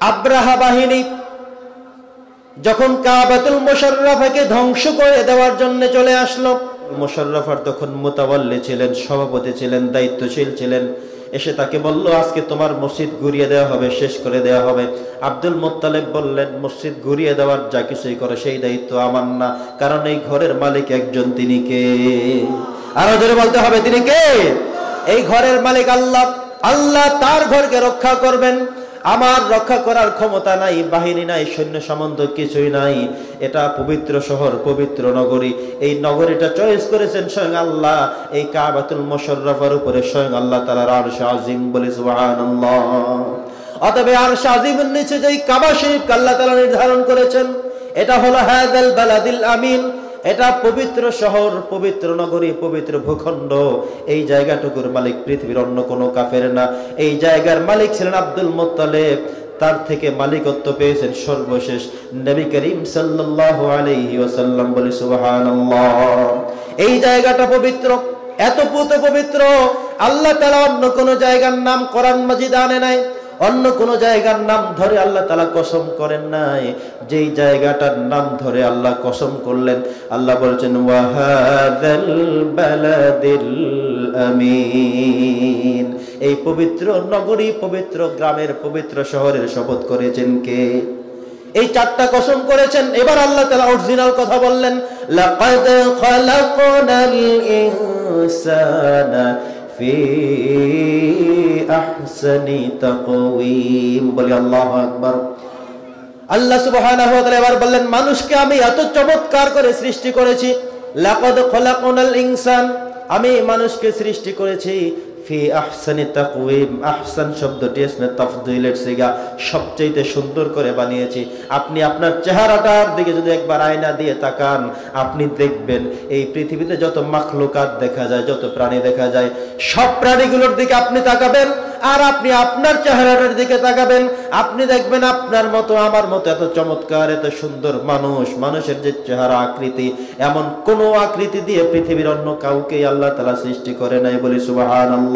আব্রাহা বাহিনী যখন কাবাতুল মুশাররাফাকে ধ্বংস করে দেওয়ার জন্য চলে আসলো, মুশাররাফার তখন মুতাওয়াল্লি ছিলেন, সভাপতি ছিলেন, দায়িত্বশীল ছিলেন। এসে তাকে বলল, আজকে তোমার মসজিদ ঘুরিয়ে দেওয়া হবে, শেষ করে দেওয়া হবে। আব্দুল মুত্তালিব বললেন, মসজিদ ঘুরিয়ে দেওয়ার যা কিছুই করে সেই দায়িত্ব আমার না, কারণ এই ঘরের মালিক একজন, তিনি কে? আরো জোরে বলতে হবে, তিনি কে? এই ঘরের মালিক আল্লাহ। আল্লাহ তার ঘরকে রক্ষা করবেন। আমার রক্ষা করার ক্ষমতা নাই, বাহিনী নাই, সৈন্য সামন্ত কিছুই নাই। এটা পবিত্র শহর, পবিত্র নগরী। এই নগরীটা চয়েস করেছেন স্বয়ং আল্লাহ। এই কাবাতুল মুশাররাফার উপরে স্বয়ং আল্লাহ তাআলার আরশ আজিম, বলে সুবহানাল্লাহ। অতএব আরশ আজিমের নিচে যেই কাবা শরীফ আল্লাহ তাআলা নির্ধারণ করেছেন, এটা হলো হাযাল বালাদিল আমিন। এটা পবিত্র শহর, পবিত্র নগরী, পবিত্র ভূখণ্ড। এই জায়গাটুকুর মালিক পৃথিবীর অন্য কোনো কাফের না। এই জায়গার মালিক ছিলেন আব্দুল মুত্তালিব। তার থেকে মালিকত্ব পেয়েছেন সর্বশেষ নবী করিম সাল্লাল্লাহু আলাইহি ওয়াসাল্লাম, বলে সুবহানাল্লাহ। এই জায়গাটা পবিত্র, এত পবিত্র, আল্লাহ তাআলা অন্য কোন জায়গার নাম কোরআন মাজিদে আনে নাই, অন্য কোন জায়গার নাম ধরে আল্লাহ তাআলা কসম করেন নাই। যেই জায়গাটার নাম ধরে আল্লাহ কসম করলেন, আল্লাহ বলেছেন ওয়াহাদাল বালাদিল আমিন। এই পবিত্র নগরী, পবিত্র গ্রামের, পবিত্র শহরের শপথ করেছেন কে? এই চারটা কসম করেছেন। এবার আল্লাহ তাআলা অরিজিনাল কথা বললেন, লাকাদ খালাকনাল ইনসানা ফি আহসানি তাকওয়িম, বলি আল্লাহু আকবার। আল্লাহ সুবহানাহু ওয়া তাআলা এবার বললেন, মানুষকে আমি এত চমৎকার করে সৃষ্টি করেছি। লাকাদ খালাকনাল ইনসান, আমি মানুষকে সৃষ্টি করেছি ফি আহসানি তাকওয়িম। আহসান শব্দটি আসলে তাফদীলের সিগা, সবচেয়ে সুন্দর করে বানিয়েছি। আপনি আপনার চেহারাটার দিকে যদি একবার আয়না দিয়ে তাকান, আপনি দেখবেন এই পৃথিবীতে যত মাখলুকাত দেখা যায়, যত প্রাণী দেখা যায়, সব প্রাণীগুলোর দিকে আপনি তাকাবেন, আর আপনি আপনার চেহারাটার দিকে তাকাবেন, আপনি দেখবেন আপনার মতো আমার মতো এত চমৎকার, এত সুন্দর মানুষ। মানুষের যে চেহারা আকৃতি, এমন কোন আকৃতি দিয়ে পৃথিবীর অন্য কাউকে আল্লাহ তাআলা সৃষ্টি করে নাই, বলি সুবহানাল্লাহ।